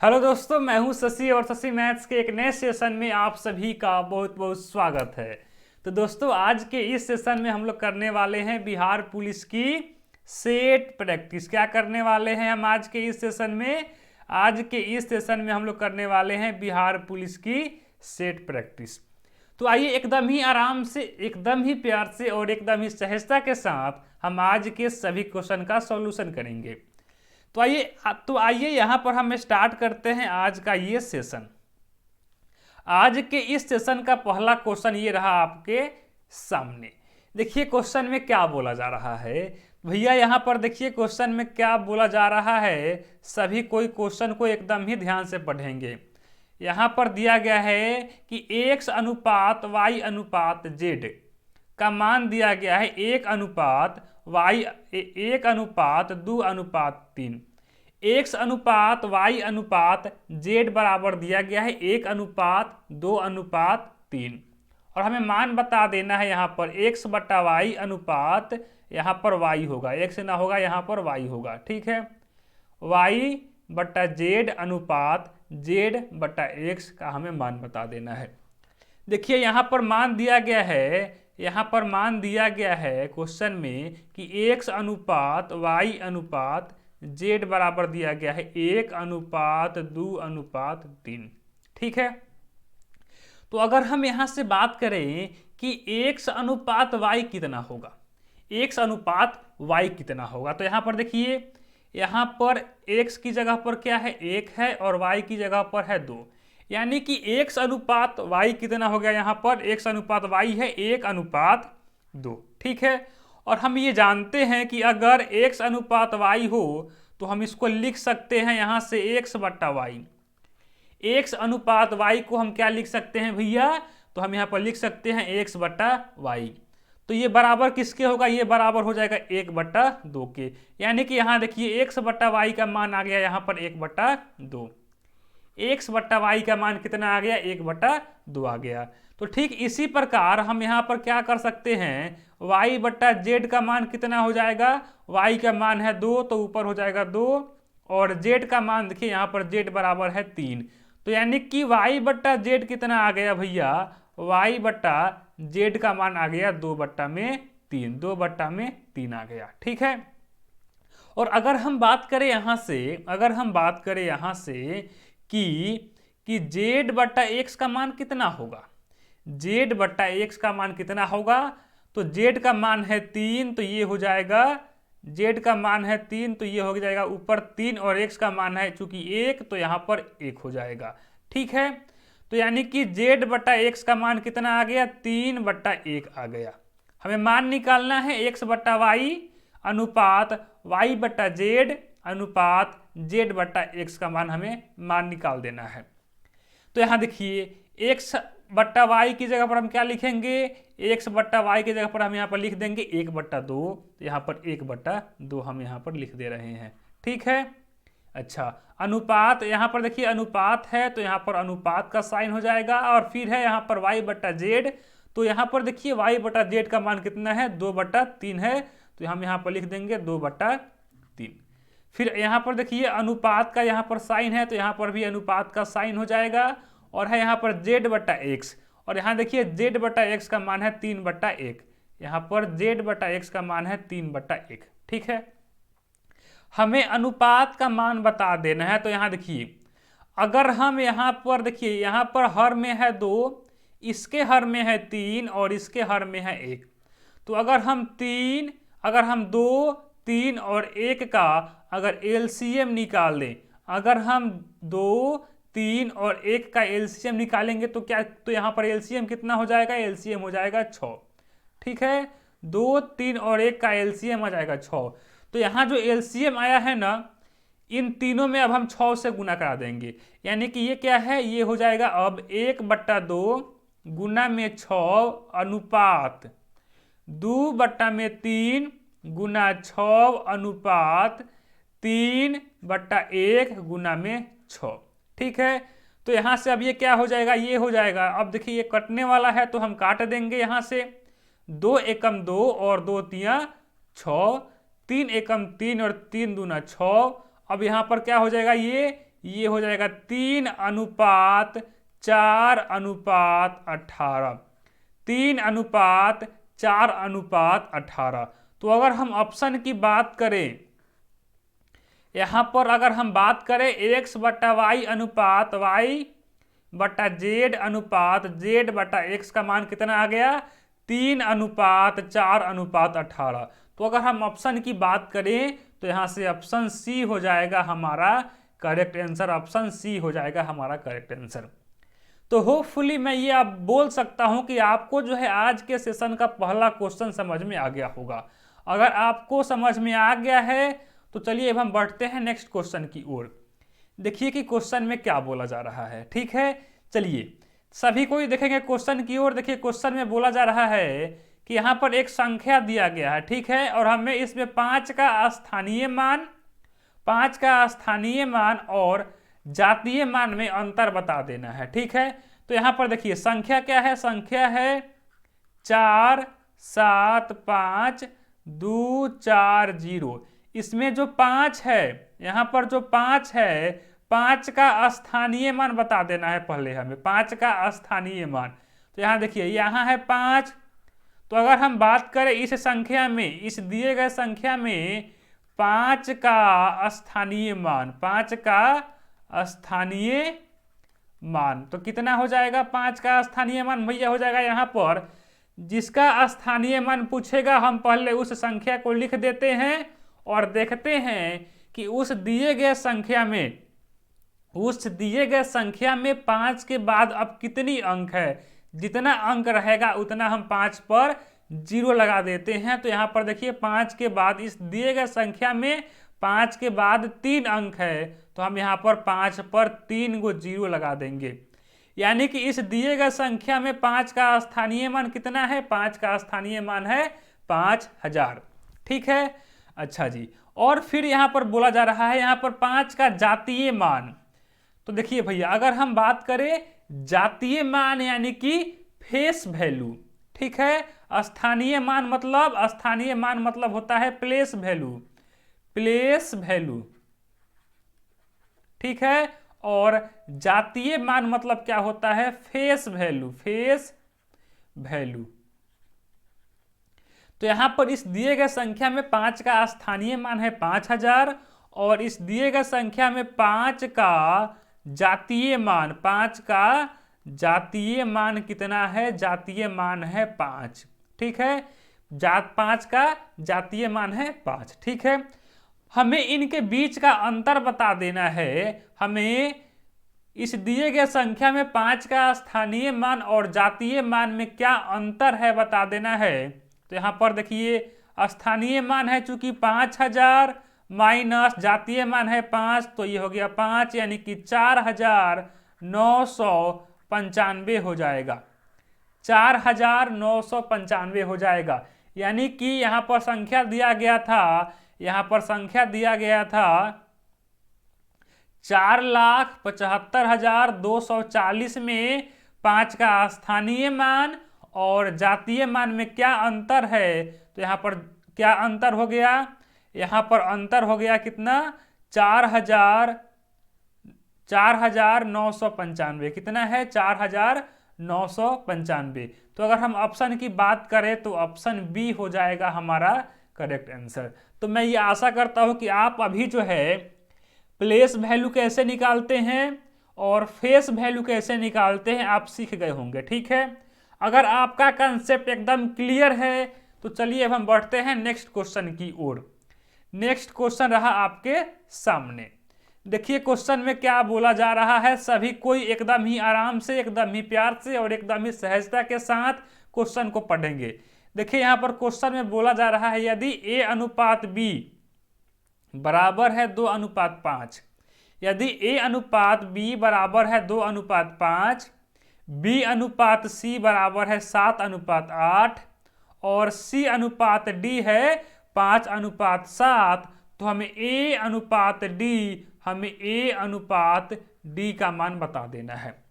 Hello दोस्तों, मैं हूं शशि और शशि मैथ्स के एक नए सेशन में आप सभी का बहुत बहुत स्वागत है। तो दोस्तों, आज के इस सेशन में हम लोग करने वाले हैं बिहार पुलिस की सेट प्रैक्टिस। क्या करने वाले हैं हम आज के इस सेशन में? आज के इस सेशन में हम लोग करने वाले हैं बिहार पुलिस की सेट प्रैक्टिस। तो आइए एकदम ही आराम से, एकदम ही प्यार से और एकदम ही सहजता के साथ हम आज के सभी क्वेश्चन का सॉल्यूशन करेंगे। तो आइए यहां पर हम स्टार्ट करते हैं आज का ये सेशन। आज के इस सेशन का पहला क्वेश्चन ये रहा आपके सामने। देखिए क्वेश्चन में क्या बोला जा रहा है भैया। यहां पर देखिए क्वेश्चन में क्या बोला जा रहा है। सभी कोई क्वेश्चन को एकदम ही ध्यान से पढ़ेंगे। यहां पर दिया गया है कि x अनुपात y अनुपात z का मान दिया गया है 1:2:3। x अनुपात y अनुपात z बराबर दिया गया है 1:2:3। और हमें मान बता देना है यहाँ पर x बट्टा वाई अनुपात, यहाँ पर y होगा, x ना होगा, यहाँ पर y होगा। ठीक है, y बट्टा z अनुपात z बट्टा x का हमें मान बता देना है। देखिए यहाँ पर मान दिया गया है, यहाँ पर मान दिया गया है क्वेश्चन में कि x अनुपात y अनुपात z बराबर दिया गया है 1:2:3। ठीक है, तो अगर हम यहां से बात करें कि x अनुपात y कितना होगा, x अनुपात y कितना होगा, तो यहां पर देखिए, यहां पर x की जगह पर क्या है, 1 है, और y की जगह पर है 2। यानी कि x अनुपात y कितना हो गया, यहां पर x अनुपात y है 1:2। ठीक है, और हम ये जानते हैं कि अगर x अनुपात y हो तो हम इसको लिख सकते हैं यहां से x बट्टा वाई। x अनुपात y को हम क्या लिख सकते हैं भैया, तो हम यहां पर लिख सकते हैं x बट्टा वाई। तो ये बराबर किसके होगा, ये बराबर हो जाएगा 1/2 के। यानी कि यहां देखिए x बट्टा वाई का मान आ गया यहां पर 1/2। x बट्टा वाई का मान कितना आ गया, 1/2 आ गया। तो ठीक इसी प्रकार हम यहाँ पर क्या कर सकते हैं, y बट्टा जेड का मान कितना हो जाएगा, y का मान है 2 तो ऊपर हो जाएगा 2, और z का मान देखिए यहाँ पर z बराबर है 3। तो यानी कि y बट्टा जेड कितना आ गया भैया, y बट्टा जेड का मान आ गया 2/3, 2/3 आ गया। ठीक है, और अगर हम बात करें यहाँ से, अगर हम बात करें यहाँ से कि z बट्टा x का मान कितना होगा, z बट्टा x का मान कितना होगा, तो z का मान है 3 तो ये हो जाएगा, z का मान है 3 तो ये हो जाएगा ऊपर 3, और x का मान है चूंकि 1 तो यहाँ पर 1 हो जाएगा। ठीक है, तो यानी कि z बट्टा x का मान कितना आ गया, 3/1 आ गया। हमें मान निकालना है x बट्टा वाई अनुपात y बट्टा जेड अनुपात z बट्टा x का मान हमें मान निकाल देना है। तो यहाँ देखिए x बट्टा वाई की जगह पर हम क्या लिखेंगे, x बट्टा वाई की जगह पर हम यहाँ पर लिख देंगे 1/2, यहाँ पर 1/2 हम यहाँ पर लिख दे रहे हैं। ठीक है, अच्छा अनुपात, यहाँ पर देखिए अनुपात है तो यहाँ पर अनुपात का साइन हो जाएगा, और फिर है यहाँ पर y बट्टा जेड, तो यहाँ पर देखिए y बट्टा जेड का मान कितना है, 2/3 है, तो हम यहाँ पर लिख देंगे 2/3। फिर यहाँ पर देखिए अनुपात का यहाँ पर साइन है तो यहाँ पर भी अनुपात का साइन हो जाएगा, और है यहाँ पर z बट्टा एक्स, और यहाँ देखिए z बट्टा एक्स का मान है 3/1, यहाँ पर z बट्टा एक्स का मान है 3/1। ठीक है, हमें अनुपात का मान बता देना है। तो यहाँ देखिए, अगर हम यहाँ पर देखिए, यहाँ पर हर में है 2, इसके हर में है 3, और इसके हर में है 1, तो अगर हम 2, 3 और 1 का अगर एलसीएम निकाल लें, अगर हम 2, 3 और 1 का एलसीएम निकालेंगे तो क्या, तो यहाँ पर एलसीएम कितना हो जाएगा, एलसीएम हो जाएगा 6। ठीक है, 2, 3 और 1 का एलसीएम आ जाएगा 6। तो यहाँ जो एलसीएम आया है ना, इन तीनों में अब हम 6 से गुना करा देंगे, यानी कि ये क्या है, ये हो जाएगा अब 1/2 गुना में 6 अनुपात 2/3 गुना 6 अनुपात 3/1 गुना में 6। ठीक है, तो यहाँ से अब ये क्या हो जाएगा, ये हो जाएगा, अब देखिए ये कटने वाला है तो हम काट देंगे यहाँ से, 2 एकम 2 और 2 तिया 6, 3 एकम 3 और 3 दूना 6। अब यहाँ पर क्या हो जाएगा, ये हो जाएगा 3:4:18, 3:4:18। तो अगर हम ऑप्शन की बात करें, यहाँ पर अगर हम बात करें x बटा वाई अनुपात y बटा z अनुपात z बटा x का मान कितना आ गया, 3:4:18। तो अगर हम ऑप्शन की बात करें तो यहाँ से ऑप्शन सी हो जाएगा हमारा करेक्ट आंसर, ऑप्शन सी हो जाएगा हमारा करेक्ट आंसर। तो होपफुली मैं ये आप बोल सकता हूँ कि आपको जो है आज के सेशन का पहला क्वेश्चन समझ में आ गया होगा। अगर आपको समझ में आ गया है तो चलिए अब हम बढ़ते हैं नेक्स्ट क्वेश्चन की ओर। देखिए कि क्वेश्चन में क्या बोला जा रहा है। ठीक है, चलिए सभी को ही देखेंगे क्वेश्चन की ओर। देखिए क्वेश्चन में बोला जा रहा है कि यहाँ पर एक संख्या दिया गया है, ठीक है, और हमें इसमें 5 का स्थानीय मान और जातीय मान में अंतर बता देना है। ठीक है, तो यहाँ पर देखिए संख्या क्या है, संख्या है 475,240। इसमें जो 5 है, यहाँ पर जो 5 है, 5 का स्थानीय मान बता देना है पहले हमें, 5 का स्थानीय मान। तो यहाँ देखिए यहाँ है 5। तो अगर हम बात करें इस संख्या में, इस दिए गए संख्या में 5 का स्थानीय मान, 5 का स्थानीय मान तो कितना हो जाएगा, 5 का स्थानीय मान भैया हो जाएगा यहाँ पर, जिसका स्थानीय मान पूछेगा हम पहले उस संख्या को लिख देते हैं और देखते हैं कि उस दिए गए संख्या में 5 के बाद अब कितनी अंक है। जितना अंक रहेगा उतना हम 5 पर 0 लगा देते हैं। तो यहाँ पर देखिए 5 के बाद इस दिए गए संख्या में 5 के बाद 3 अंक है, तो हम यहाँ पर 5 पर 3 को 0 लगा देंगे। यानी कि इस दिए गए संख्या में 5 का स्थानीय मान कितना है, 5 का स्थानीय मान है 5000। ठीक है, अच्छा जी। और फिर यहाँ पर बोला जा रहा है यहाँ पर 5 का जातीय मान। तो देखिए भैया अगर हम बात करें जातीय मान यानी कि फेस वैल्यू, ठीक है, स्थानीय मान मतलब होता है प्लेस वैल्यू, ठीक है, और जातीय मान मतलब क्या होता है, फेस वैल्यू। तो यहां पर इस दिए गए संख्या में 5 का स्थानीय मान है 5000 और इस दिए गए संख्या में 5 का जातीय मान कितना है, जातीय मान है 5। ठीक है, 5 का जातीय मान है 5। ठीक है, हमें इनके बीच का अंतर बता देना है। हमें इस दिए गए संख्या में 5 का स्थानीय मान और जातीय मान में क्या अंतर है बता देना है। तो यहाँ पर देखिए स्थानीय मान है चूंकि 5000 माइनस जातीय मान है 5, तो ये हो गया 5 यानी कि 4995 हो जाएगा, 4995 हो जाएगा। यानी कि यहाँ पर संख्या दिया गया था, 4,75,240 में 5 का स्थानीय मान और जातीय मान में क्या अंतर है। तो यहाँ पर क्या अंतर हो गया, यहाँ पर अंतर हो गया कितना, 4,995। कितना है, 4,995। तो अगर हम ऑप्शन की बात करें तो ऑप्शन बी हो जाएगा हमारा करेक्ट आंसर। तो मैं ये आशा करता हूँ कि आप अभी जो है प्लेस वैल्यू कैसे निकालते हैं और फेस वैल्यू कैसे निकालते हैं आप सीख गए होंगे। ठीक है, अगर आपका कंसेप्ट एकदम क्लियर है तो चलिए अब हम बढ़ते हैं नेक्स्ट क्वेश्चन की ओर। नेक्स्ट क्वेश्चन रहा आपके सामने। देखिए क्वेश्चन में क्या बोला जा रहा है, सभी कोई एकदम ही आराम से, एकदम ही प्यार से और एकदम ही सहजता के साथ क्वेश्चन को पढ़ेंगे। देखिए यहाँ पर क्वेश्चन में बोला जा रहा है यदि A अनुपात B बराबर है 2:5, यदि A अनुपात B बराबर है 2:5, B अनुपात C बराबर है 7:8 और C अनुपात D है 5:7, तो हमें A अनुपात D का मान बता देना है।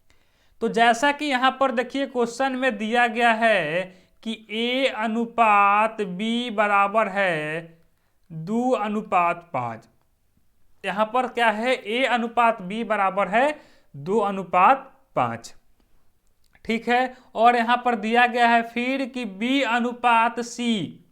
तो जैसा कि यहाँ पर देखिए क्वेश्चन में दिया गया है कि A अनुपात B बराबर है 2:5। यहाँ पर क्या है, ए अनुपात बी बराबर है 2:5। ठीक है, और यहाँ पर दिया गया है फिर कि बी अनुपात सी,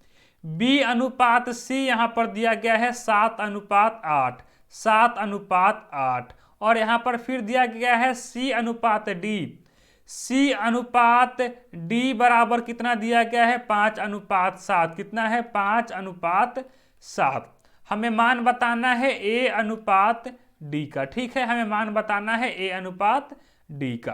बी अनुपात सी यहाँ पर दिया गया है 7:8, 7:8। और यहाँ पर फिर दिया गया है सी अनुपात डी, सी अनुपात डी बराबर कितना दिया गया है 5:7। कितना है 5:7। हमें मान बताना है ए अनुपात डी का। ठीक है, हमें मान बताना है ए अनुपात डी का।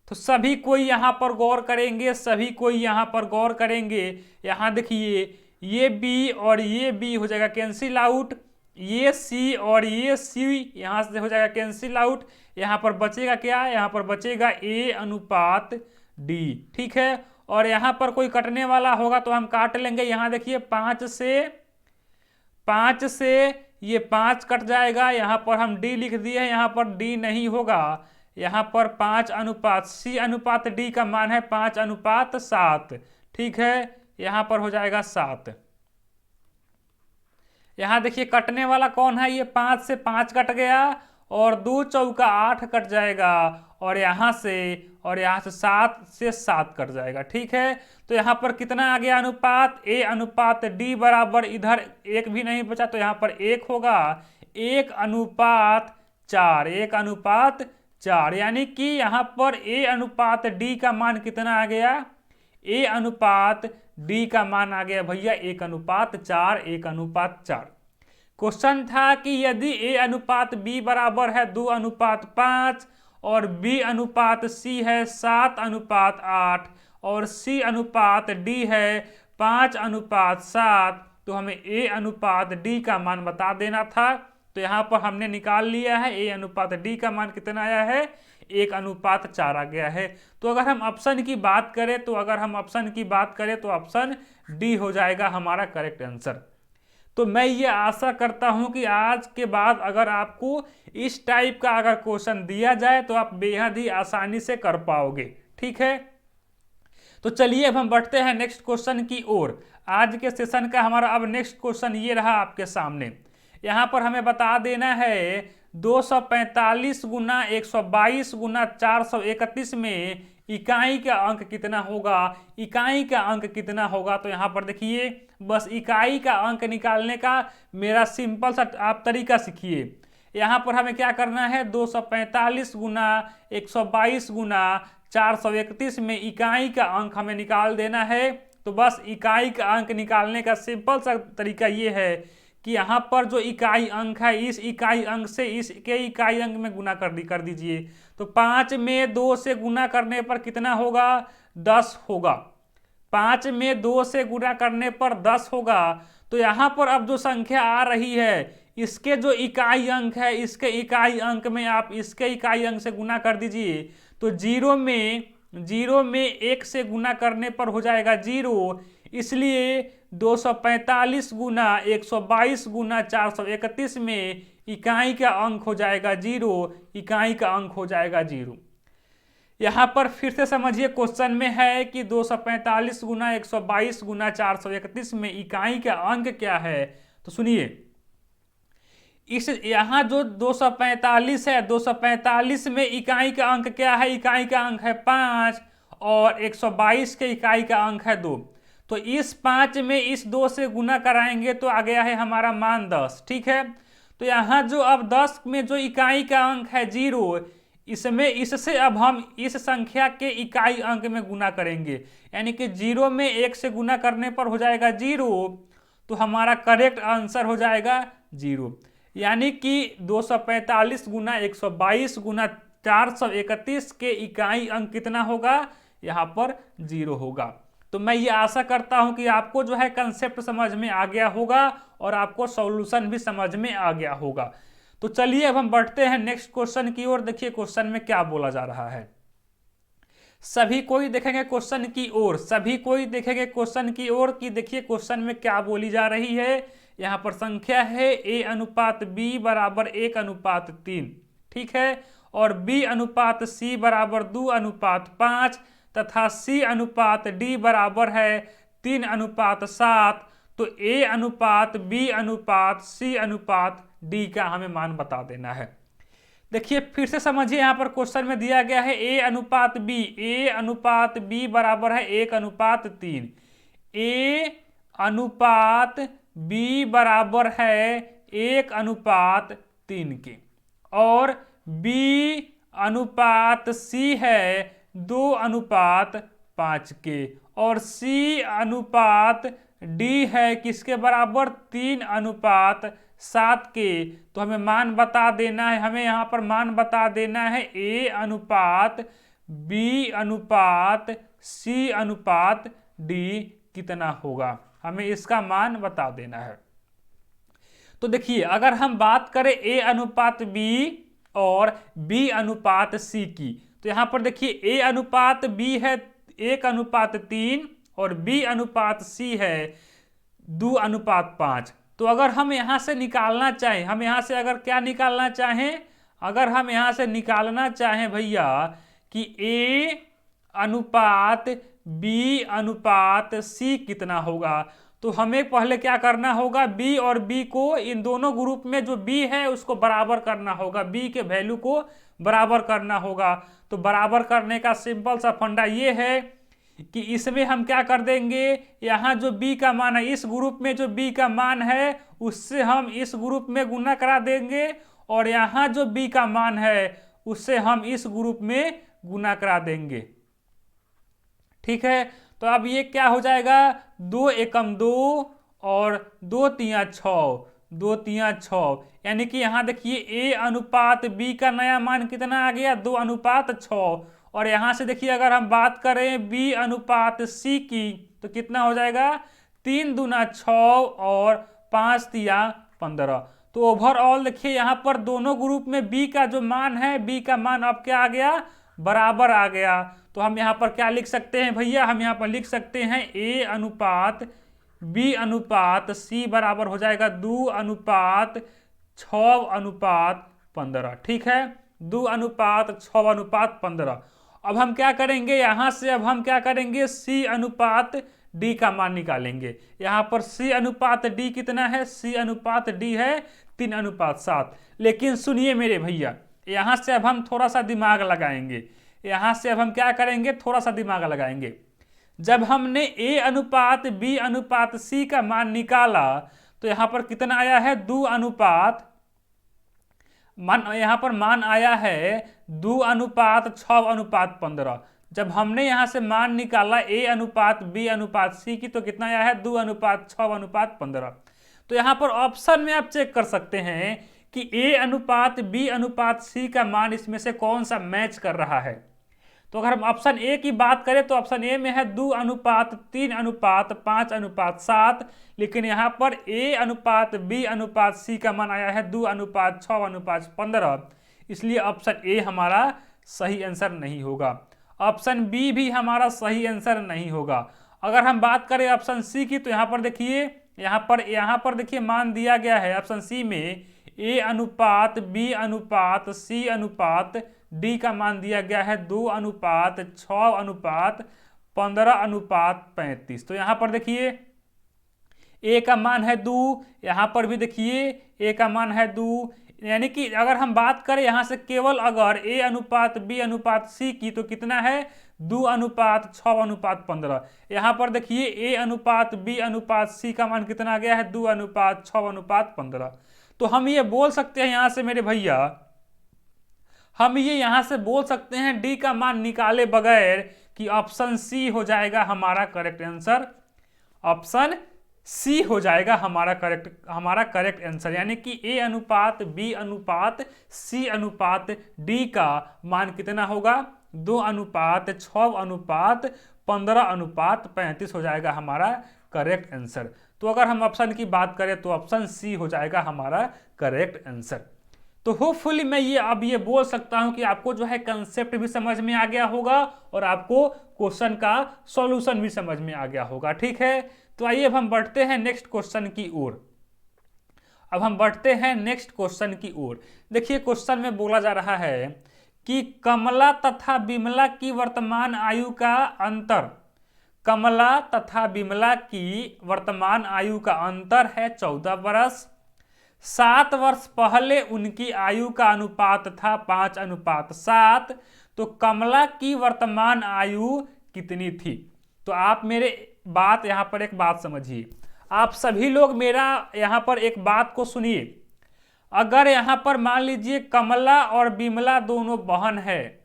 तो सभी कोई यहाँ पर गौर करेंगे, सभी कोई यहाँ पर गौर करेंगे। यहाँ देखिए ये बी और ये बी हो जाएगा कैंसिल आउट, ये सी और ये सी यहाँ से हो जाएगा कैंसिल आउट। यहाँ पर बचेगा क्या, यहाँ पर बचेगा ए अनुपात डी। ठीक है, और यहाँ पर कोई कटने वाला होगा तो हम काट लेंगे। यहाँ देखिए 5 से ये 5 कट जाएगा, यहाँ पर हम डी लिख दिए हैं, यहाँ पर डी नहीं होगा, यहाँ पर 5 सी अनुपात डी का मान है 5:7। ठीक है, यहाँ पर हो जाएगा 7। यहाँ देखिए कटने वाला कौन है, ये 5 से 5 कट गया और 2 चौका 8 कट जाएगा, और यहाँ से 7 से 7 कट जाएगा। ठीक है, तो यहाँ पर कितना आ गया अनुपात, ए अनुपात डी बराबर, इधर एक भी नहीं बचा तो यहाँ पर 1 होगा, 1:4, 1:4। यानी कि यहाँ पर ए अनुपात डी का मान कितना आ गया, ए अनुपात डी का मान आ गया भैया 1:4, 1:4। क्वेश्चन था कि यदि ए अनुपात बी बराबर है 2:5 और बी अनुपात सी है 7:8 और सी अनुपात डी है 5:7, तो हमें ए अनुपात डी का मान बता देना था। तो यहाँ पर हमने निकाल लिया है, ए अनुपात डी का मान कितना आया है, 1:4 आ गया है। तो अगर हम ऑप्शन की बात करें तो ऑप्शन डी हो जाएगा हमारा करेक्ट आंसर। तो मैं ये आशा करता हूं कि आज के बाद अगर आपको इस टाइप का अगर क्वेश्चन दिया जाए तो आप बेहद ही आसानी से कर पाओगे। ठीक है, तो चलिए अब हम बढ़ते हैं नेक्स्ट क्वेश्चन की ओर। आज के सेशन का हमारा अब नेक्स्ट क्वेश्चन ये रहा आपके सामने। यहाँ पर हमें बता देना है 245 गुना 122 गुना 431 में इकाई का अंक कितना होगा, इकाई का अंक कितना होगा। तो यहाँ पर देखिए बस इकाई का अंक निकालने का मेरा सिंपल सा आप तरीका सीखिए। यहाँ पर हमें क्या करना है, 245 गुना 122 गुना 431 में इकाई का अंक हमें निकाल देना है। तो बस इकाई का अंक निकालने का सिंपल सा तरीका ये है कि यहाँ पर जो इकाई अंक है इस इकाई अंक से इसके इकाई अंक में गुना कर दीजिए। तो 5 में 2 से गुना करने पर कितना होगा, 10 होगा। 5 में 2 से गुना करने पर 10 होगा। तो यहाँ पर अब जो संख्या आ रही है इसके जो इकाई अंक है इसके इकाई अंक में आप इसके इकाई अंक से गुना कर दीजिए। तो 0 में 1 से गुना करने पर हो जाएगा 0, इसलिए 245 गुना 122 गुना 431 में इकाई का अंक हो जाएगा 0, इकाई का अंक हो जाएगा 0। यहाँ पर फिर से समझिए क्वेश्चन में है कि 245 गुना 122 गुना 431 में इकाई का अंक क्या है। तो सुनिए, इस यहाँ जो 245 है, 245 में इकाई का अंक क्या है, इकाई का अंक है 5 और 122 के इकाई का अंक है 2। तो इस 5 में इस 2 से गुना कराएंगे तो आ गया है हमारा मान 10। ठीक है, तो यहाँ जो अब 10 में जो इकाई का अंक है 0, इससे अब हम इस संख्या के इकाई अंक में गुना करेंगे, यानी कि 0 में 1 से गुना करने पर हो जाएगा 0, तो हमारा करेक्ट आंसर हो जाएगा 0। यानी कि 245 गुना 122 गुना 431 के इकाई अंक कितना होगा, यहाँ पर 0 होगा। तो मैं ये आशा करता हूं कि आपको जो है कंसेप्ट समझ में आ गया होगा और आपको सॉल्यूशन भी समझ में आ गया होगा। तो चलिए अब हम बढ़ते हैं नेक्स्ट क्वेश्चन की ओर। देखिए क्वेश्चन में क्या बोला जा रहा है, सभी कोई देखेंगे क्वेश्चन की ओर, सभी कोई देखेंगे क्वेश्चन की ओर कि देखिए क्वेश्चन में क्या बोली जा रही है। यहाँ पर संख्या है a अनुपात b बराबर 1:3, ठीक है, और b अनुपात c बराबर 2:5 तथा c अनुपात d बराबर है 3:7। तो A अनुपात B अनुपात C अनुपात D का हमें मान बता देना है। देखिए फिर से समझिए, यहाँ पर क्वेश्चन में दिया गया है A अनुपात B बराबर है 1:3। A अनुपात B बराबर है 1:3 के, और B अनुपात C है 2:5 के, और C अनुपात D है किसके बराबर 3:7 के। तो हमें मान बता देना है, हमें यहाँ पर मान बता देना है A अनुपात B अनुपात C अनुपात D कितना होगा, हमें इसका मान बता देना है। तो देखिए अगर हम बात करें A अनुपात B और B अनुपात C की, तो यहाँ पर देखिए A अनुपात B है 1:3 और B अनुपात C है 2:5। तो अगर हम यहाँ से निकालना चाहें, हम यहाँ से अगर क्या निकालना चाहें, अगर हम यहाँ से निकालना चाहें भैया कि A अनुपात B अनुपात C कितना होगा, तो हमें पहले क्या करना होगा, B और B को, इन दोनों ग्रुप में जो B है उसको बराबर करना होगा, B के वैल्यू को बराबर करना होगा। तो बराबर करने का सिंपल सा फंडा ये है कि इसमें हम क्या कर देंगे, यहाँ जो B का मान है, इस ग्रुप में जो B का मान है उससे हम इस ग्रुप में गुना करा देंगे, और यहाँ जो B का मान है उससे हम इस ग्रुप में गुना करा देंगे। ठीक है, तो अब ये क्या हो जाएगा, 2 एकम 2 और 2 तिया 6, 2 तिया 6, यानी कि यहाँ देखिए A अनुपात B का नया मान कितना आ गया, 2:6। और यहाँ से देखिए अगर हम बात करें B अनुपात C की, तो कितना हो जाएगा, 3 दूना 6 और 5 तिया 15। तो ओवरऑल देखिए यहाँ पर दोनों ग्रुप में B का जो मान है, B का मान अब क्या आ गया, बराबर आ गया। तो हम यहाँ पर क्या लिख सकते हैं भैया, हम यहाँ पर लिख सकते हैं A अनुपात B अनुपात C बराबर हो जाएगा 2:6:15। ठीक है, 2:6:15। अब हम क्या करेंगे, यहाँ से अब हम क्या करेंगे, C अनुपात D का मान निकालेंगे। यहाँ पर C अनुपात D कितना है, C अनुपात D है 3:7। लेकिन सुनिए मेरे भैया, यहाँ से अब हम थोड़ा सा दिमाग लगाएंगे, यहाँ से अब हम क्या करेंगे, थोड़ा सा दिमाग लगाएंगे। जब हमने A अनुपात B अनुपात C का मान निकाला तो यहाँ पर कितना आया है, 2:, यहाँ पर मान आया है 2:6:15। जब हमने यहाँ से मान निकाला A अनुपात B अनुपात C की, तो कितना आया है, 2:6:15। तो यहाँ पर ऑप्शन में आप चेक कर सकते हैं कि A अनुपात B अनुपात C का मान इसमें से कौन सा मैच कर रहा है। तो अगर हम ऑप्शन ए की बात करें तो ऑप्शन ए में है 2:3:5:7, लेकिन यहाँ पर A अनुपात B अनुपात C का मान आया है 2:6:15। इसलिए ऑप्शन ए हमारा सही आंसर नहीं होगा, ऑप्शन बी भी हमारा सही आंसर नहीं होगा। अगर हम बात करें ऑप्शन सी की, तो यहाँ पर देखिए, यहाँ पर देखिए मान दिया गया है ऑप्शन सी में A अनुपात B अनुपात C अनुपात D का मान दिया गया है 2:6:15:35। तो यहाँ पर देखिए A का मान है 2, यहाँ पर भी देखिए A का मान है 2, यानी कि अगर हम बात करें यहाँ से केवल अगर A अनुपात B अनुपात C की, तो कितना है, 2:6:15। यहाँ पर देखिए A अनुपात B अनुपात C का मान कितना आ गया है, 2:6:15। तो हम ये बोल सकते हैं यहाँ से मेरे भैया, हम ये यहाँ से बोल सकते हैं डी का मान निकाले बगैर कि ऑप्शन सी हो जाएगा हमारा करेक्ट आंसर, ऑप्शन सी हो जाएगा हमारा करेक्ट आंसर। यानी कि ए अनुपात बी अनुपात सी अनुपात डी का मान कितना होगा, 2:6:15:35 हो जाएगा हमारा करेक्ट आंसर। तो अगर हम ऑप्शन की बात करें तो ऑप्शन सी हो जाएगा हमारा करेक्ट आंसर। तो होपफुली मैं अब ये बोल सकता हूं कि आपको जो है कंसेप्ट भी समझ में आ गया होगा और आपको क्वेश्चन का सॉल्यूशन भी समझ में आ गया होगा। ठीक है, तो आइए अब हम बढ़ते हैं नेक्स्ट क्वेश्चन की ओर। देखिए क्वेश्चन में बोला जा रहा है कि कमला तथा विमला की वर्तमान आयु का अंतर कमला तथा विमला की वर्तमान आयु का अंतर है 14 वर्ष। 7 वर्ष पहले उनकी आयु का अनुपात था 5:7। तो कमला की वर्तमान आयु कितनी थी? तो आप मेरे बात यहाँ पर एक बात समझिए, आप सभी लोग मेरा यहाँ पर एक बात को सुनिए। अगर यहाँ पर मान लीजिए कमला और विमला दोनों बहन है,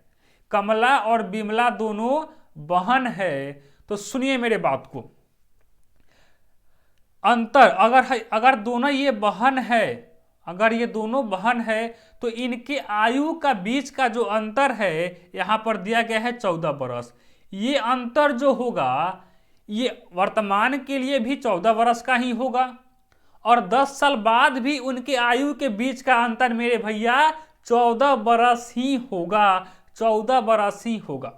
कमला और विमला दोनों बहन है, तो सुनिए मेरे बात को। अंतर अगर दोनों ये बहन है, अगर ये दोनों बहन है, तो इनके आयु का बीच का जो अंतर है यहाँ पर दिया गया है 14 वर्ष। ये अंतर जो होगा ये वर्तमान के लिए भी 14 वर्ष का ही होगा, और 10 साल बाद भी उनके आयु के बीच का अंतर मेरे भैया 14 वर्ष ही होगा, 14 वर्ष ही होगा।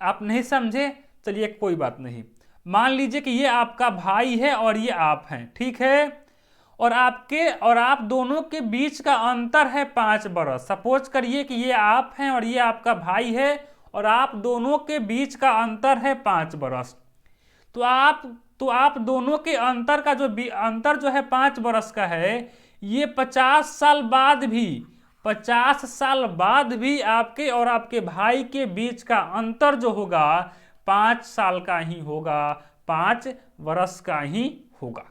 आप नहीं समझे? चलिए कोई बात नहीं। मान लीजिए कि ये आपका भाई है और ये आप हैं, ठीक है, और आप दोनों के बीच का अंतर है 5 वर्ष। सपोज करिए कि ये आप हैं और ये आपका भाई है और आप दोनों के बीच का अंतर है 5 वर्ष। तो आप दोनों के अंतर का अंतर जो है 5 वर्ष का है, ये 50 साल बाद भी आपके और आपके भाई के बीच का अंतर जो होगा 5 साल का ही होगा, 5 वर्ष का ही होगा।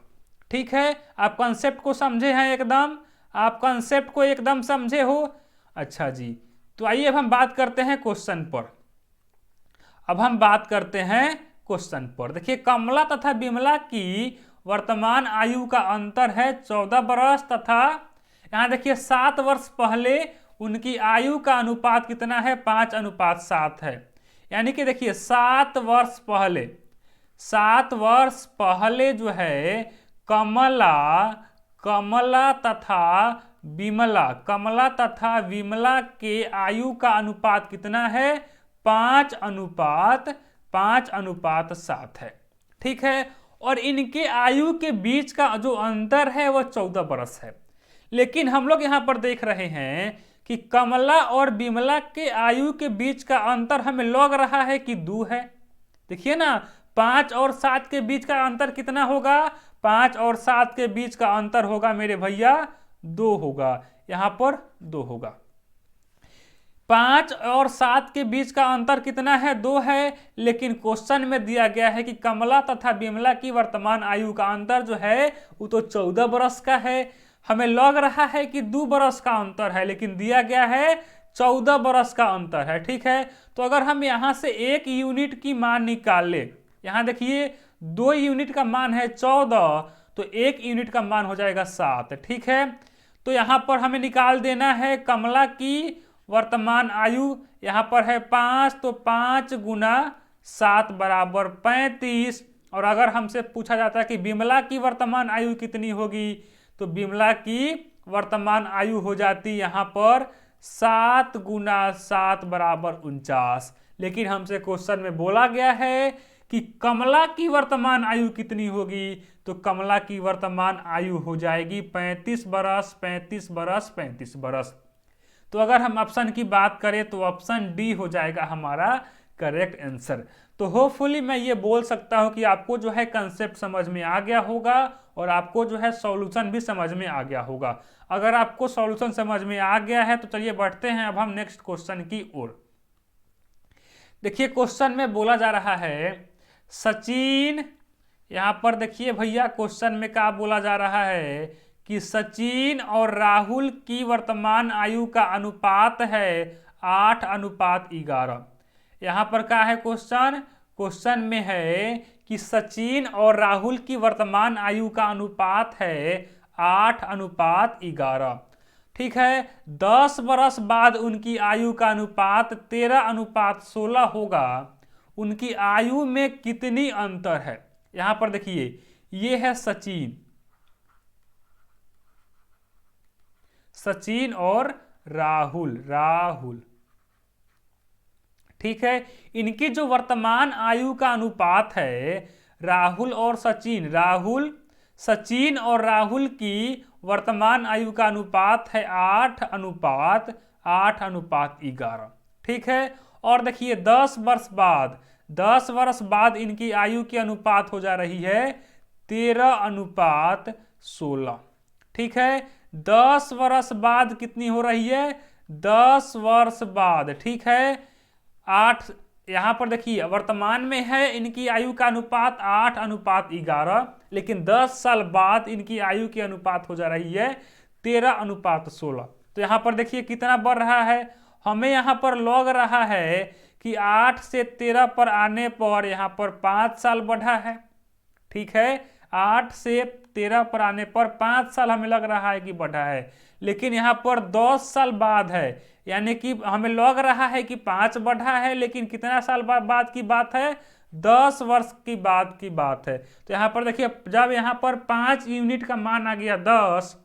ठीक है, आप कॉन्सेप्ट को समझे हैं एकदम? आप कॉन्सेप्ट को एकदम समझे हो? अच्छा जी, तो आइए अब हम बात करते हैं क्वेश्चन पर। देखिए, कमला तथा विमला की वर्तमान आयु का अंतर है 14 वर्ष, तथा यहाँ देखिए 7 वर्ष पहले उनकी आयु का अनुपात कितना है? 5:7 है। यानी कि देखिए 7 वर्ष पहले जो है कमला तथा विमला के आयु का अनुपात कितना है? 5:7 है। ठीक है, और इनके आयु के बीच का जो अंतर है वह 14 वर्ष है। लेकिन हम लोग यहाँ पर देख रहे हैं कि कमला और विमला के आयु के बीच का अंतर हमें लग रहा है कि 2 है। देखिए ना, 5 और 7 के बीच का अंतर कितना होगा? 5 और 7 के बीच का अंतर होगा मेरे भैया 2 होगा, यहाँ पर 2 होगा। 5 और 7 के बीच का अंतर कितना है? 2 है। लेकिन क्वेश्चन में दिया गया है कि कमला तथा विमला की वर्तमान आयु का अंतर जो है वो तो 14 वर्ष का है। हमें लग रहा है कि 2 वर्ष का अंतर है, लेकिन दिया गया है 14 वर्ष का अंतर है। ठीक है, तो अगर हम यहाँ से 1 यूनिट की मान निकाल ले, यहाँ देखिए 2 यूनिट का मान है 14, तो 1 यूनिट का मान हो जाएगा 7। ठीक है, तो यहाँ पर हमें निकाल देना है कमला की वर्तमान आयु। यहाँ पर है 5, तो 5 गुना 7 बराबर 35। और अगर हमसे पूछा जाता है कि विमला की वर्तमान आयु कितनी होगी, तो विमला की वर्तमान आयु हो जाती यहाँ पर 7 गुना 7 बराबर 49। लेकिन हमसे क्वेश्चन में बोला गया है कि कमला की वर्तमान आयु कितनी होगी, तो कमला की वर्तमान आयु हो जाएगी 35 वर्ष। तो अगर हम ऑप्शन की बात करें तो ऑप्शन डी हो जाएगा हमारा करेक्ट आंसर। तो होपफुली मैं ये बोल सकता हूँ कि आपको जो है कंसेप्ट समझ में आ गया होगा और आपको जो है सॉल्यूशन भी समझ में आ गया होगा। अगर आपको सॉल्यूशन समझ में आ गया है तो चलिए बढ़ते हैं अब हम नेक्स्ट क्वेश्चन की ओर। देखिए, क्वेश्चन में बोला जा रहा है सचिन, यहाँ पर देखिए भैया क्वेश्चन में क्या बोला जा रहा है कि सचिन और राहुल की वर्तमान आयु का अनुपात है 8:11। यहाँ पर क्या है क्वेश्चन में है कि सचिन और राहुल की वर्तमान आयु का अनुपात है 8:11। ठीक है, 10 वर्ष बाद उनकी आयु का अनुपात 13:16 होगा। उनकी आयु में कितनी अंतर है? यहाँ पर देखिए ये है सचिन और राहुल। ठीक है, इनकी जो वर्तमान आयु का अनुपात है सचिन और राहुल की वर्तमान आयु का अनुपात है 8:11। ठीक है, और देखिए 10 वर्ष बाद 10 वर्ष बाद इनकी आयु की अनुपात हो जा रही है 13:16। ठीक है, 10 वर्ष बाद कितनी हो रही है, 10 वर्ष बाद। ठीक है, 8, यहां पर देखिए वर्तमान में है इनकी आयु का अनुपात 8:11, लेकिन 10 साल बाद इनकी आयु की अनुपात हो जा रही है 13:16। तो यहां पर देखिए कितना बढ़ रहा है, हमें यहां पर लग रहा है कि 8 से 13 पर आने पर यहां पर 5 साल बढ़ा है। ठीक है, 8 से 13 पर आने पर 5 साल हमें लग रहा है कि बढ़ा है, लेकिन यहाँ पर 10 साल बाद है, यानी कि हमें लग रहा है कि 5 बढ़ा है, लेकिन कितना साल बाद की बात है, 10 वर्ष की बात है। तो यहाँ पर देखिए जब यहाँ पर 5 यूनिट का मान आ गया 10,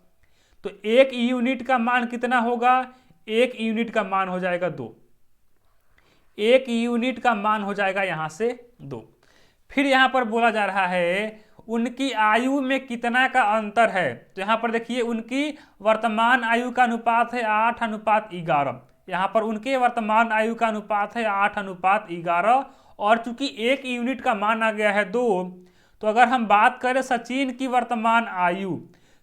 तो 1 यूनिट का मान कितना होगा, 1 यूनिट का मान हो जाएगा 2। 1 यूनिट का मान हो जाएगा यहाँ से 2। फिर यहाँ पर बोला जा रहा है उनकी आयु में कितना का अंतर है। तो यहाँ पर देखिए उनकी वर्तमान आयु का अनुपात है 8:11। यहाँ पर उनके वर्तमान आयु का अनुपात है 8:11, और चूंकि 1 यूनिट का मान आ गया है 2, तो अगर हम बात करें सचिन की वर्तमान आयु,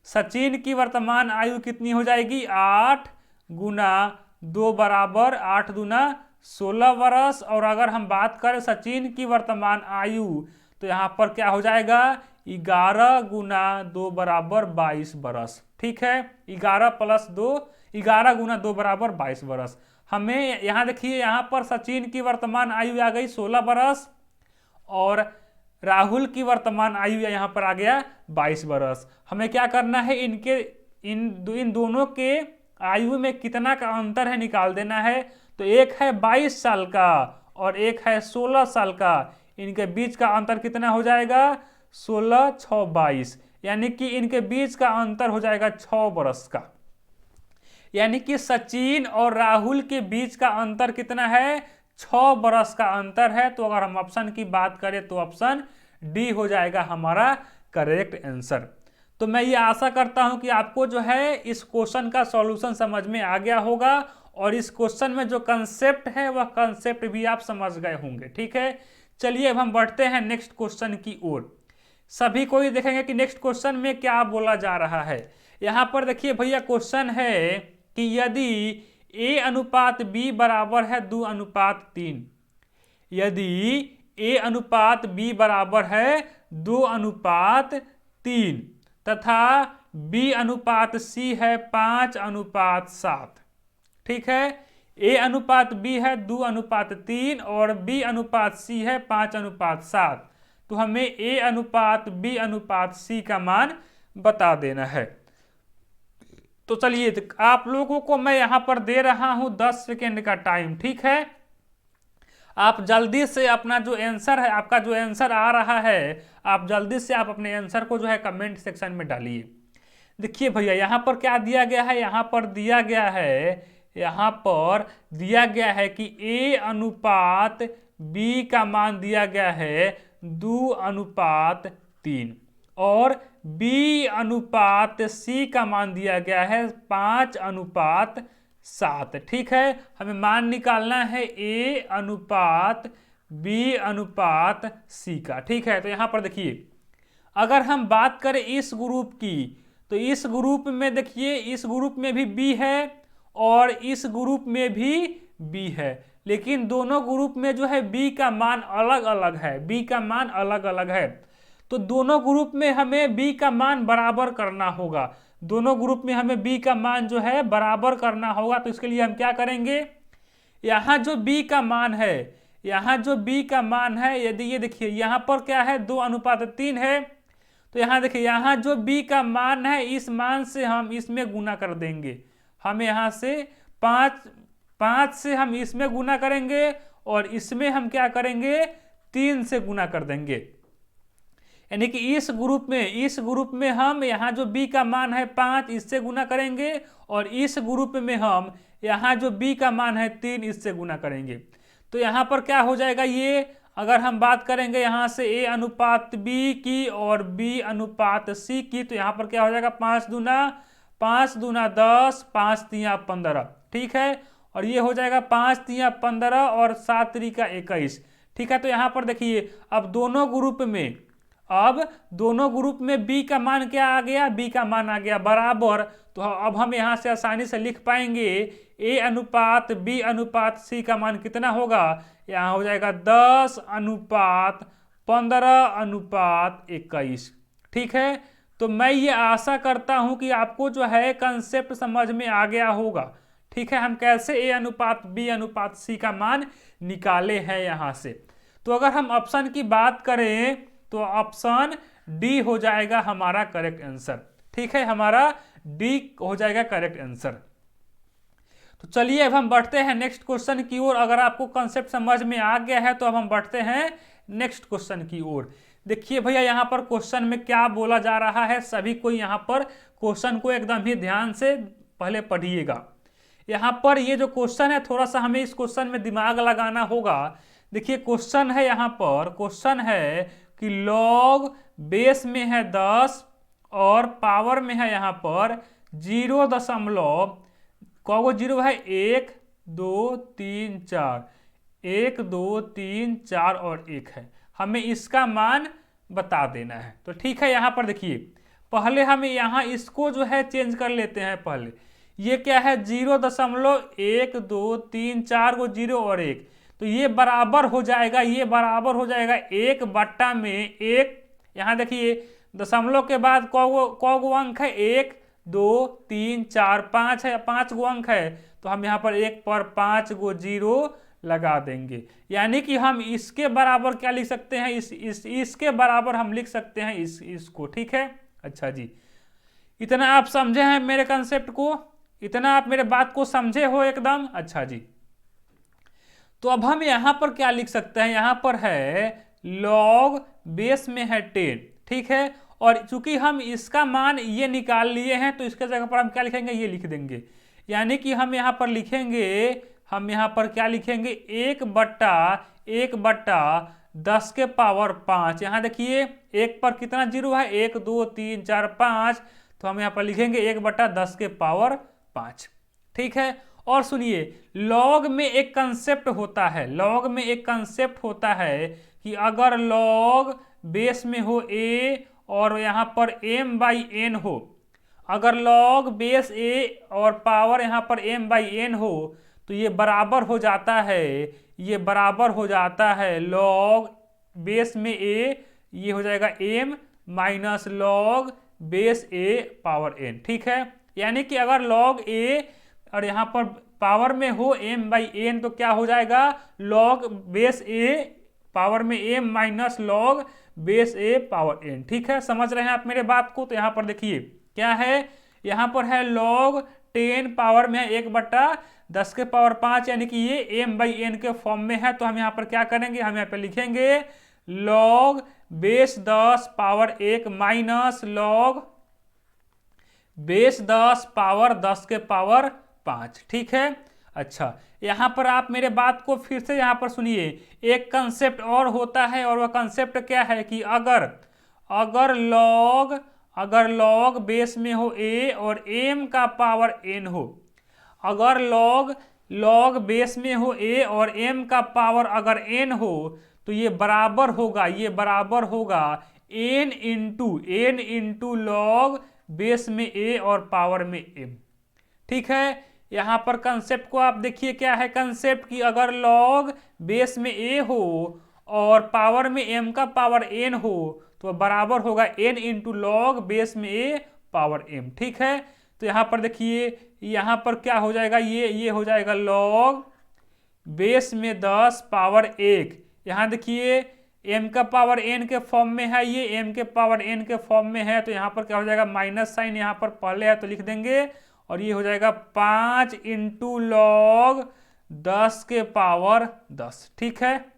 सचिन की वर्तमान आयु कितनी हो जाएगी, 8 गुना 2 बराबर 8 दूना 16 वर्ष। और अगर हम बात करें सचिन की वर्तमान आयु, तो यहाँ पर क्या हो जाएगा, 11 गुना 2 बराबर 22 वर्ष। ठीक है, 11 प्लस 2, 11 गुना 2 बराबर 22 वर्ष। हमें यहाँ देखिए यहाँ पर सचिन की वर्तमान आयु आ गई 16 वर्ष, और राहुल की वर्तमान आयु यहाँ पर आ गया 22 वर्ष। हमें क्या करना है, इन दोनों के आयु में कितना का अंतर है निकाल देना है। तो एक है 22 साल का और एक है 16 साल का, इनके बीच का अंतर कितना हो जाएगा, 16 6 22, यानी कि इनके बीच का अंतर हो जाएगा 6 वर्ष का। यानी कि सचिन और राहुल के बीच का अंतर कितना है, 6 वर्ष का अंतर है। तो अगर हम ऑप्शन की बात करें तो ऑप्शन डी हो जाएगा हमारा करेक्ट आंसर। तो मैं ये आशा करता हूं कि आपको जो है इस क्वेश्चन का सॉल्यूशन समझ में आ गया होगा, और इस क्वेश्चन में जो कंसेप्ट है वह कंसेप्ट भी आप समझ गए होंगे। ठीक है, चलिए अब हम बढ़ते हैं नेक्स्ट क्वेश्चन की ओर। सभी को ही देखेंगे कि नेक्स्ट क्वेश्चन में क्या बोला जा रहा है। यहां पर देखिए भैया क्वेश्चन है कि यदि A:B बराबर है 2:3, यदि A:B बराबर है 2:3 तथा B:C है 5:7। ठीक है, A:B है 2:3 और B:C है 5:7। तो हमें A:B:C का मान बता देना है। तो चलिए आप लोगों को मैं यहां पर दे रहा हूं 10 सेकेंड का टाइम। ठीक है, आप जल्दी से अपना जो आंसर है, आपका जो आंसर आ रहा है, आप जल्दी से आप अपने आंसर को जो है कमेंट सेक्शन में डालिए। देखिए भैया यहाँ पर क्या दिया गया है, यहाँ पर दिया गया है कि A:B का मान दिया गया है 2:3 और B:C का मान दिया गया है 5:7। ठीक है, हमें मान निकालना है A:B:C का। ठीक है, तो यहां पर देखिए अगर हम बात करें इस ग्रुप की, तो इस ग्रुप में देखिए इस ग्रुप में भी B है और इस ग्रुप में भी B है, लेकिन दोनों ग्रुप में जो है B का मान अलग अलग है, B का मान अलग अलग है। तो दोनों ग्रुप में हमें B का मान बराबर करना होगा, दोनों ग्रुप में हमें B का मान जो है बराबर करना होगा। तो इसके लिए हम क्या करेंगे, यहाँ जो B का मान है, यहाँ जो B का मान है, यदि ये देखिए यहाँ पर क्या है 2:3 है, तो यहाँ देखिए यहाँ जो B का मान है इस मान से हम इसमें गुना कर देंगे। हम यहाँ से 5 से हम इसमें गुना करेंगे और इसमें हम क्या करेंगे 3 से गुना कर देंगे। यानी कि इस ग्रुप में हम यहाँ जो B का मान है 5 इससे गुना करेंगे और इस ग्रुप में हम यहाँ जो B का मान है 3 इससे गुना करेंगे। तो यहाँ पर क्या हो जाएगा, ये अगर हम बात करेंगे यहाँ से A:B की और B:C की, तो यहाँ पर क्या हो जाएगा 5 दूना 10, 5 तिया 15। ठीक है, और ये हो जाएगा 5 तिया 15 और 7 3 का 21। ठीक है, तो यहाँ पर देखिए अब दोनों ग्रुप में b का मान क्या आ गया, b का मान आ गया बराबर। तो अब हम यहाँ से आसानी से लिख पाएंगे a अनुपात b अनुपात c का मान कितना होगा, यहाँ हो जाएगा 10 अनुपात 15 अनुपात 21। ठीक है, तो मैं ये आशा करता हूं कि आपको जो है कंसेप्ट समझ में आ गया होगा। ठीक है, हम कैसे a अनुपात b अनुपात c का मान निकाले हैं यहाँ से। तो अगर हम ऑप्शन की बात करें तो ऑप्शन डी हो जाएगा हमारा करेक्ट आंसर। ठीक है, हमारा डी हो जाएगा करेक्ट आंसर। तो चलिए अब हम बढ़ते हैं नेक्स्ट क्वेश्चन की ओर। अगर आपको कंसेप्ट समझ में आ गया है तो अब हम बढ़ते हैं नेक्स्ट क्वेश्चन की ओर। देखिए भैया यहाँ पर क्वेश्चन में क्या बोला जा रहा है, सभी को यहाँ पर क्वेश्चन को एकदम ही ध्यान से पहले पढ़िएगा। यहाँ पर ये जो क्वेश्चन है थोड़ा सा हमें इस क्वेश्चन में दिमाग लगाना होगा। देखिए क्वेश्चन है यहाँ पर, क्वेश्चन है कि लॉग बेस में है 10 और पावर में है यहाँ पर 0.0 को 0 है 1 2 3 4, 1 2 3 4 और 1 है, हमें इसका मान बता देना है। तो ठीक है, यहाँ पर देखिए पहले हम यहाँ इसको जो है चेंज कर लेते हैं। पहले ये क्या है 0.1 2 3 4 को 0 और 1, तो ये बराबर हो जाएगा, ये बराबर हो जाएगा 1 बट्टा में 1। यहाँ देखिए दशमलव के बाद कौ अंक है 1 2 3 4 5 है, 5 गो अंक है, तो हम यहाँ पर 1 पर 5 गो 0 लगा देंगे। यानी कि हम इसके बराबर क्या लिख सकते हैं, इसके बराबर हम लिख सकते हैं इसको। ठीक है, अच्छा जी, इतना आप समझे हैं मेरे कंसेप्ट को, इतना आप मेरे बात को समझे हो एकदम। अच्छा जी, तो अब हम यहाँ पर क्या लिख सकते हैं, यहाँ पर है लॉग बेस में है 10। ठीक है, और चूंकि हम इसका मान ये निकाल लिए हैं तो इसके जगह पर हम क्या लिखेंगे, ये लिख देंगे। यानी कि हम यहाँ पर लिखेंगे, हम यहाँ पर क्या लिखेंगे 1 बट्टा 10 के पावर 5। यहाँ देखिए 1 पर कितना 0 है 1 2 3 4 5, तो हम यहाँ पर लिखेंगे 1 बट्टा 10 के पावर 5। ठीक है, और सुनिए लॉग में एक कंसेप्ट होता है, लॉग में एक कंसेप्ट होता है कि अगर लॉग बेस में हो a और यहाँ पर m/n हो, अगर लॉग बेस a और पावर यहाँ पर m/n हो तो ये बराबर हो जाता है, ये बराबर हो जाता है लॉग बेस में a, ये हो जाएगा m minus log base a power n। ठीक है, यानी कि अगर लॉग a और यहाँ पर पावर में हो m/n तो क्या हो जाएगा लॉग बेस a पावर में m minus log base a power n। ठीक है, समझ रहे हैं आप मेरे बात को। तो यहाँ पर देखिए क्या है, यहाँ पर है लॉग 10 पावर में है 1 बट्टा 10 के पावर 5, यानी कि ये m/n के फॉर्म में है। तो हम यहाँ पर क्या करेंगे, हम यहाँ पर लिखेंगे log base 10 power 1 minus log base 10 power 10 के पावर 5। ठीक है, अच्छा यहाँ पर आप मेरे बात को फिर से यहाँ पर सुनिए, एक कंसेप्ट और होता है और वह कंसेप्ट क्या है कि अगर लॉग बेस में हो a और m का पावर n हो, अगर लॉग बेस में हो a और m का पावर अगर n हो तो ये बराबर होगा n इंटू लॉग बेस में a और पावर में m। ठीक है, यहाँ पर कंसेप्ट को आप देखिए क्या है कंसेप्ट कि अगर लॉग बेस में a हो और पावर में m का पावर n हो तो बराबर होगा n इंटू लॉग बेस में a पावर m। ठीक है, तो यहाँ पर देखिए यहाँ पर क्या हो जाएगा, ये हो जाएगा लॉग बेस में 10 पावर 1। यहाँ देखिए m का पावर n के फॉर्म में है, ये m के पावर n के फॉर्म में है, तो यहाँ पर क्या हो जाएगा माइनस साइन यहाँ पर पहले है तो लिख देंगे, और ये हो जाएगा 5 इंटू लॉग 10 के पावर 10। ठीक है,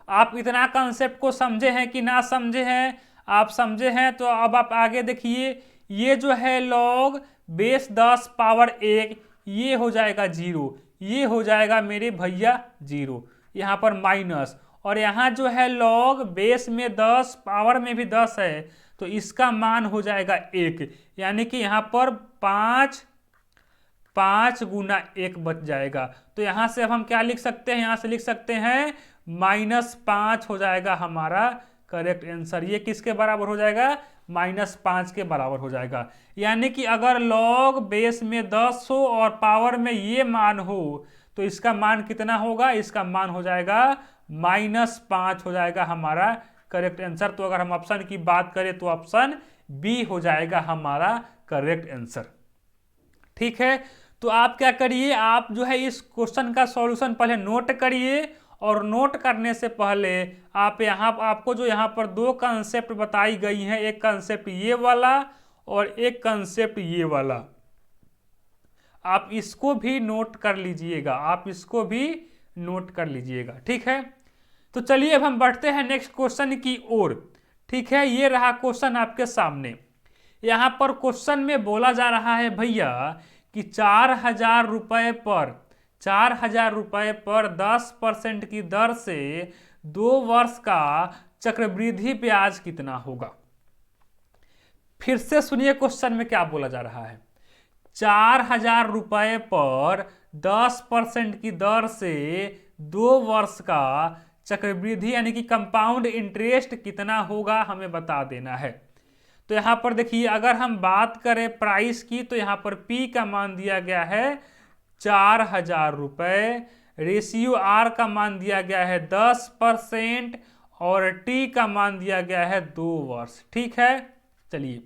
आप इतना कंसेप्ट को समझे हैं कि ना समझे हैं, आप समझे हैं तो अब आप आगे देखिए, ये जो है लॉग बेस 10 पावर 1 ये हो जाएगा 0, ये हो जाएगा मेरे भैया 0, यहाँ पर माइनस, और यहाँ जो है लॉग बेस में 10 पावर में भी 10 है तो इसका मान हो जाएगा 1, यानी कि यहाँ पर 5 गुना 1 बच जाएगा। तो यहाँ से अब हम क्या लिख सकते हैं, यहाँ से लिख सकते हैं -5 हो जाएगा हमारा करेक्ट आंसर। ये किसके बराबर हो जाएगा? -5 के बराबर हो जाएगा। यानी कि अगर लॉग बेस में 10 हो और पावर में ये मान हो तो इसका मान कितना होगा? इसका मान हो जाएगा -5 हो जाएगा हमारा करेक्ट आंसर। तो अगर हम ऑप्शन की बात करें तो ऑप्शन बी हो जाएगा हमारा करेक्ट आंसर। ठीक है, तो आप क्या करिए, आप जो है इस क्वेश्चन का सॉल्यूशन पहले नोट करिए और नोट करने से पहले आप आपको जो यहाँ पर दो कंसेप्ट बताई गई हैं, एक कंसेप्ट ये वाला और एक कंसेप्ट ये वाला, आप इसको भी नोट कर लीजिएगा, आप इसको भी नोट कर लीजिएगा। ठीक है, तो चलिए अब हम बढ़ते हैं नेक्स्ट क्वेश्चन की ओर। ठीक है, ये रहा क्वेश्चन आपके सामने। यहां पर क्वेश्चन में बोला जा रहा है भैया कि 4,000 रुपए पर 10% की दर से 2 वर्ष का चक्रवृद्धि ब्याज कितना होगा। फिर से सुनिए क्वेश्चन में क्या बोला जा रहा है। 4,000 रुपए पर 10% की दर से 2 वर्ष का चक्रवृद्धि यानी कि कंपाउंड इंटरेस्ट कितना होगा, हमें बता देना है। तो यहां पर देखिए, अगर हम बात करें प्राइस की तो यहां पर P का मान दिया गया है 4,000 रुपए, रेशियो R का मान दिया गया है 10% और T का मान दिया गया है 2 वर्ष। ठीक है, चलिए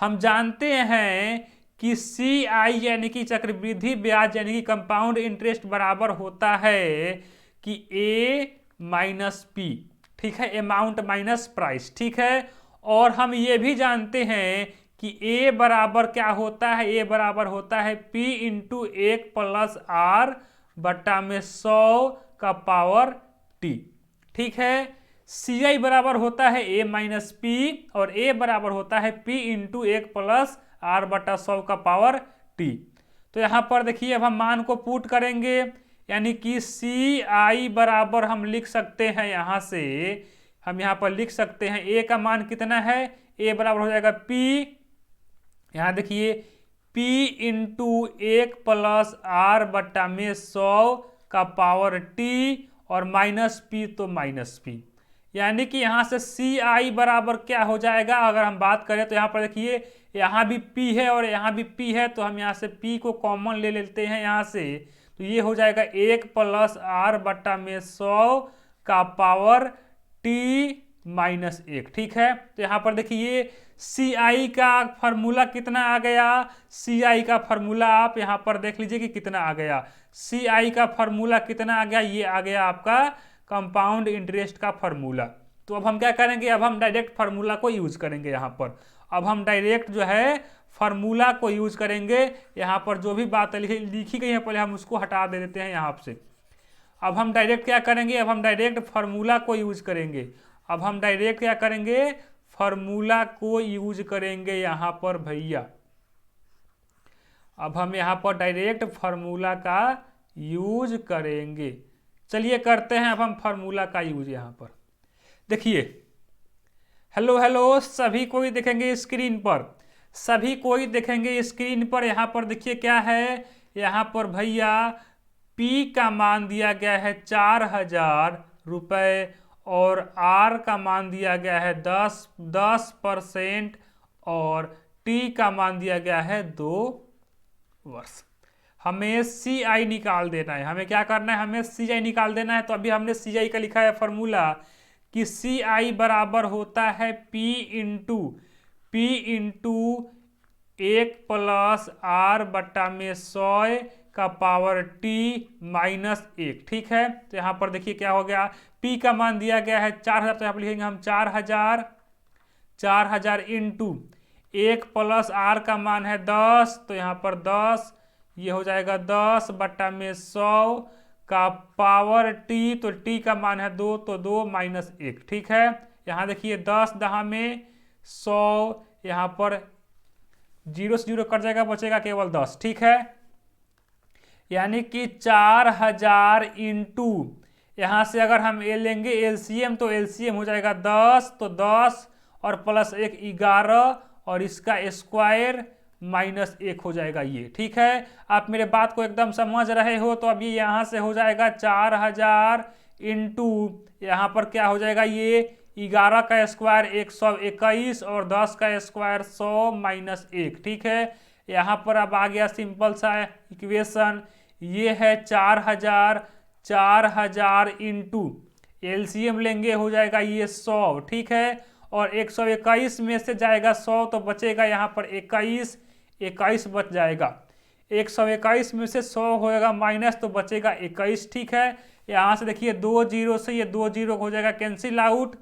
हम जानते हैं कि CI यानी कि चक्रवृद्धि ब्याज यानी कि कंपाउंड इंटरेस्ट बराबर होता है कि A माइनस P। ठीक है, अमाउंट माइनस प्राइस। ठीक है, और हम ये भी जानते हैं कि A बराबर क्या होता है, A बराबर होता है P इंटू 1 प्लस R बट्टा में 100 का पावर T। ठीक है, CI बराबर होता है A माइनस P और A बराबर होता है P इंटू 1 प्लस R बटा 100 का पावर T। तो यहाँ पर देखिए, अब हम मान को पुट करेंगे, यानी कि CI बराबर हम लिख सकते हैं, यहाँ से हम यहाँ पर लिख सकते हैं A का मान कितना है, A बराबर हो जाएगा P, यहाँ देखिए P इंटू 1 प्लस R बट्टा में 100 का पावर T और माइनस P तो माइनस P, यानी कि यहाँ से CI बराबर क्या हो जाएगा। अगर हम बात करें तो यहाँ पर देखिए, यहाँ भी P है और यहाँ भी P है, तो हम यहाँ से P को कॉमन ले लेते हैं यहाँ से, तो ये हो जाएगा 1 प्लस R बट्टा में 100 का पावर T माइनस 1। ठीक है, तो यहाँ पर देखिए CI का फॉर्मूला कितना आ गया, CI का फॉर्मूला आप यहाँ पर देख लीजिए कि कितना आ गया। CI का फॉर्मूला कितना आ गया, ये आ गया आपका कंपाउंड इंटरेस्ट का फॉर्मूला। तो अब हम क्या करेंगे, अब हम डायरेक्ट फार्मूला को यूज करेंगे। यहाँ पर अब हम डायरेक्ट जो है फार्मूला को यूज करेंगे। यहाँ पर जो भी बात लिखी गई है पहले हम उसको हटा दे देते हैं यहाँ से। अब हम डायरेक्ट क्या करेंगे, अब हम डायरेक्ट फार्मूला को यूज करेंगे। अब हम डायरेक्ट क्या करेंगे, फार्मूला को यूज करेंगे यहाँ पर भैया। अब हम यहाँ पर डायरेक्ट फार्मूला का यूज करेंगे। चलिए करते हैं अब हम फार्मूला का यूज। यहाँ पर देखिए, हेलो हेलो सभी कोई देखेंगे स्क्रीन पर, सभी कोई देखेंगे स्क्रीन पर। यहाँ पर देखिए क्या है, यहाँ पर भैया P का मान दिया गया है 4,000 रुपये और R का मान दिया गया है 10% और T का मान दिया गया है 2 वर्ष। हमें CI निकाल देना है। हमें क्या करना है, हमें CI निकाल देना है। तो अभी हमने CI का लिखा है फॉर्मूला कि CI बराबर होता है P इंटू 1 प्लस R बट्टा में 100 का पावर T माइनस 1। ठीक है, तो यहाँ पर देखिए क्या हो गया, P का मान दिया गया है 4,000, तो यहाँ पर लिखेंगे हम 4,000 इंटू 1 प्लस R का मान है 10, तो यहाँ पर 10, ये हो जाएगा 10 बट्टा में 100 का पावर T, तो T का मान है 2, तो 2 माइनस 1। ठीक है, यहाँ देखिए 10 दहा में 100, यहाँ पर 0 से 0 कट जाएगा, बचेगा केवल 10। ठीक है, यानी कि 4,000 इंटू, यहाँ से अगर हम लेंगे LCM तो LCM हो जाएगा 10, तो 10 और प्लस 1 11 और इसका स्क्वायर माइनस 1 हो जाएगा ये। ठीक है, आप मेरे बात को एकदम समझ रहे हो। तो अब ये यहाँ से हो जाएगा 4,000 इंटू यहाँ पर क्या हो जाएगा, ये 11 का स्क्वायर 121 और 10 का स्क्वायर 100 माइनस 1। ठीक है, यहाँ पर अब आ गया सिंपल सा इक्वेशन, ये है 4000 इंटू एलसीएम लेंगे हो जाएगा ये 100। ठीक है, और 121 में से जाएगा 100 तो बचेगा यहाँ पर 21 बच जाएगा। 121 में से 100 होएगा माइनस तो बचेगा 21। ठीक है, यहाँ से देखिए 2 जीरो से ये 2 जीरो हो जाएगा कैंसिल आउट,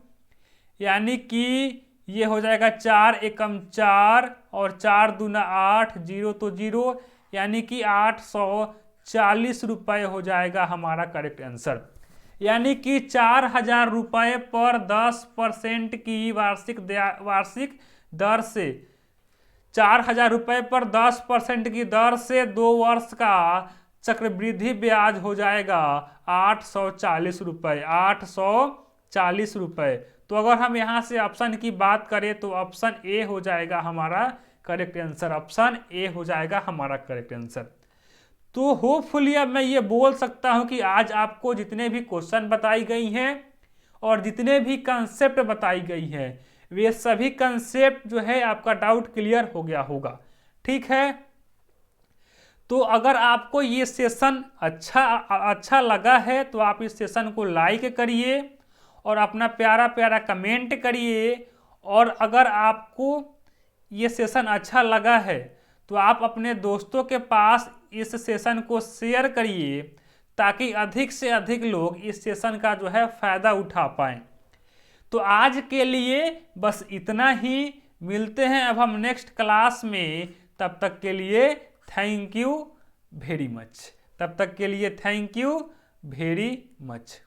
यानी कि ये हो जाएगा 4 एकम 4 और 4 दूना 8, जीरो तो जीरो, यानी कि 840 रुपये हो जाएगा हमारा करेक्ट आंसर। यानी कि 4000 रुपये पर 10% की वार्षिक दर से 4000 रुपये पर 10% की दर से 2 वर्ष का चक्रवृद्धि ब्याज हो जाएगा 840 रुपये, 840 रुपये। तो अगर हम यहाँ से ऑप्शन की बात करें तो ऑप्शन ए हो जाएगा हमारा करेक्ट आंसर, ऑप्शन ए हो जाएगा हमारा करेक्ट आंसर। तो होपफुली अब मैं ये बोल सकता हूँ कि आज आपको जितने भी क्वेश्चन बताई गई हैं और जितने भी कंसेप्ट बताई गई हैं वे सभी कंसेप्ट जो है आपका डाउट क्लियर हो गया होगा। ठीक है, तो अगर आपको ये सेशन अच्छा लगा है तो आप इस सेशन को लाइक करिए और अपना प्यारा प्यारा कमेंट करिए, और अगर आपको ये सेशन अच्छा लगा है तो आप अपने दोस्तों के पास इस सेशन को शेयर करिए ताकि अधिक से अधिक लोग इस सेशन का जो है फ़ायदा उठा पाएँ। तो आज के लिए बस इतना ही, मिलते हैं अब हम नेक्स्ट क्लास में। तब तक के लिए थैंक यू वेरी मच, तब तक के लिए थैंक यू वेरी मच।